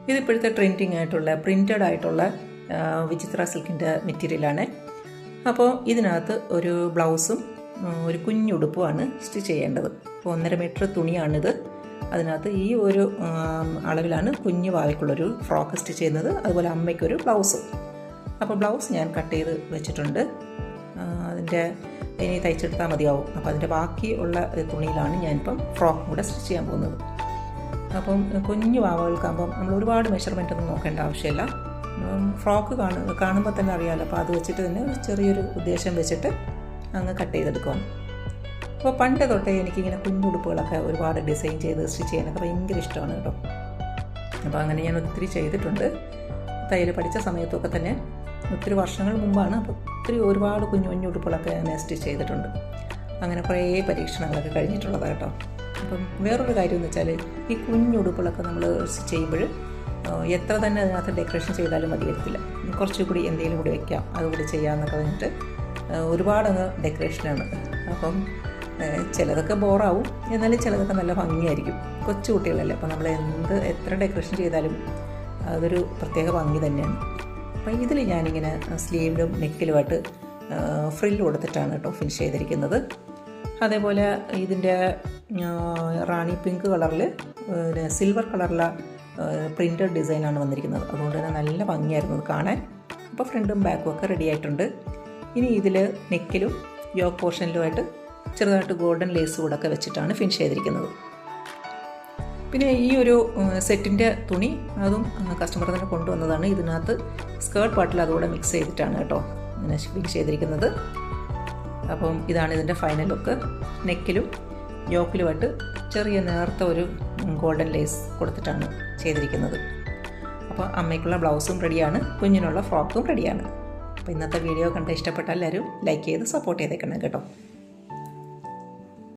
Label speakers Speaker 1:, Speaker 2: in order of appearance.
Speaker 1: ഇതിപ്പോഴത്തെ trending ആയിട്ടുള്ള printed ആയിട്ടുള്ള വിചിത്ര സിൽക്കിൻ്റെ മെറ്റീരിയലാണ്. അപ്പോൾ ഇതിനകത്ത് ഒരു ബ്ലൗസും ഒരു കുഞ്ഞുടുപ്പുമാണ് സ്റ്റിച്ച് ചെയ്യേണ്ടത്. അപ്പോൾ 1.5 മീറ്റർ തുണിയാണിത്. അതിനകത്ത് ഈ ഒരു അളവിലാണ് കുഞ്ഞു ഭാവിക്കുള്ളൊരു ഫ്രോക്ക് സ്റ്റിച്ച് ചെയ്യുന്നത്. അതുപോലെ അമ്മയ്ക്കൊരു ബ്ലൗസും. അപ്പോൾ ബ്ലൗസ് ഞാൻ കട്ട് ചെയ്ത് വെച്ചിട്ടുണ്ട്. അതിൻ്റെ ഇനി തയ്ച്ചെടുത്താൽ മതിയാവും. അപ്പോൾ അതിൻ്റെ ബാക്കി ഉള്ള തുണിയിലാണ് ഞാനിപ്പം ഫ്രോക്കും കൂടെ സ്റ്റിച്ച് ചെയ്യാൻ പോകുന്നത്. അപ്പം കുഞ്ഞു വാവകൾക്കാകുമ്പം നമ്മൾ ഒരുപാട് മെഷർമെൻ്റ് ഒന്നും നോക്കേണ്ട ആവശ്യമില്ല. ഫ്രോക്ക് കാണുമ്പോൾ തന്നെ അറിയാമല്ലോ. അപ്പോൾ അത് വെച്ചിട്ട് തന്നെ ചെറിയൊരു ഉദ്ദേശം വെച്ചിട്ട് അങ്ങ് കട്ട് ചെയ്തെടുക്കും. അപ്പോൾ പണ്ട് തൊട്ടേ എനിക്കിങ്ങനെ കുഞ്ഞുടുപ്പുകളൊക്കെ ഒരുപാട് ഡിസൈൻ ചെയ്ത് സ്റ്റിച്ച് ചെയ്യാനൊക്കെ ഭയങ്കര ഇഷ്ടമാണ് കേട്ടോ. അപ്പോൾ അങ്ങനെ ഞാൻ ഒത്തിരി ചെയ്തിട്ടുണ്ട്. തയ്യൽ പഠിച്ച സമയത്തൊക്കെ തന്നെ ഒത്തിരി വർഷങ്ങൾ മുമ്പാണ്. അപ്പോൾ ഒരുപാട് കുഞ്ഞുടുപ്പുകളൊക്കെ ഞാൻ സ്റ്റിച്ച് ചെയ്തിട്ടുണ്ട്. അങ്ങനെ കുറേ പരീക്ഷണങ്ങളൊക്കെ കഴിഞ്ഞിട്ടുള്ളതാണ് കേട്ടോ. അപ്പം വേറൊരു കാര്യം എന്ന് വെച്ചാൽ ഈ കുഞ്ഞുടുപ്പുകളൊക്കെ നമ്മൾ സ്റ്റിച്ച് ചെയ്യുമ്പോൾ എത്ര തന്നെ അതിനകത്ത് ഡെക്കറേഷൻ ചെയ്താലും മതി വരത്തില്ല. കുറച്ചുകൂടി എന്തെങ്കിലും കൂടി വയ്ക്കാം, അതുകൂടി ചെയ്യാമെന്നൊക്കെ പറഞ്ഞിട്ട് ഒരുപാടങ്ങ് ഡെക്കറേഷനാണ്. അപ്പം ചിലതൊക്കെ ബോറാവും, എന്നാലും ചിലതൊക്കെ നല്ല ഭംഗിയായിരിക്കും. കൊച്ചു കുട്ടികളല്ലേ, അപ്പോൾ നമ്മൾ എത്ര ഡെക്കറേഷൻ ചെയ്താലും അതൊരു പ്രത്യേക ഭംഗി തന്നെയാണ്. അപ്പോൾ ഇതിൽ ഞാനിങ്ങനെ സ്ലീവിലും നെക്കിലുമായിട്ട് ഫ്രില്ല് കൊടുത്തിട്ടാണ് കേട്ടോ ഫിനിഷ് ചെയ്തിരിക്കുന്നത്. അതേപോലെ ഇതിൻ്റെ റാണി പിങ്ക് കളറിൽ സിൽവർ കളറിലെ പ്രിൻറ്റഡ് ഡിസൈനാണ് വന്നിരിക്കുന്നത്. അതുകൊണ്ട് തന്നെ നല്ല ഭംഗിയായിരുന്നു അത് കാണാൻ. അപ്പോൾ ഫ്രണ്ടും ബാക്കും ഒക്കെ റെഡി ആയിട്ടുണ്ട്. ഇനി ഇതിൽ നെക്കിലും യോക്ക് പോർഷനിലുമായിട്ട് ചെറുതായിട്ട് ഗോൾഡൻ ലേസ് കൂടൊക്കെ വെച്ചിട്ടാണ് ഫിനിഷ് ചെയ്തിരിക്കുന്നത്. പിന്നെ ഈ ഒരു സെറ്റിൻ്റെ തുണി അതും കസ്റ്റമർ തന്നെ കൊണ്ടുവന്നതാണ്. ഇതിനകത്ത് സ്കേർട്ട് പാർട്ടിൽ അതുകൂടെ മിക്സ് ചെയ്തിട്ടാണ് കേട്ടോ ഇങ്ങനെ ഫിനിഷ് ചെയ്തിരിക്കുന്നത്. അപ്പം ഇതാണ് ഇതിൻ്റെ ഫൈനൽ ലുക്ക്. നെക്കിലും യോക്കിലുമായിട്ട് ചെറിയ നേർത്ത ഒരു ഗോൾഡൻ ലേസ് കൊടുത്തിട്ടാണ് ചെയ്തിരിക്കുന്നത്. അപ്പോൾ അമ്മയ്ക്കുള്ള ബ്ലൗസും റെഡിയാണ്, കുഞ്ഞിനുള്ള ഫ്രോക്കും റെഡിയാണ്. അപ്പോൾ ഇന്നത്തെ വീഡിയോ കണ്ട് ഇഷ്ടപ്പെട്ട എല്ലാവരും ലൈക്ക് ചെയ്ത് സപ്പോർട്ട് ചെയ്തേക്കണം കേട്ടോ.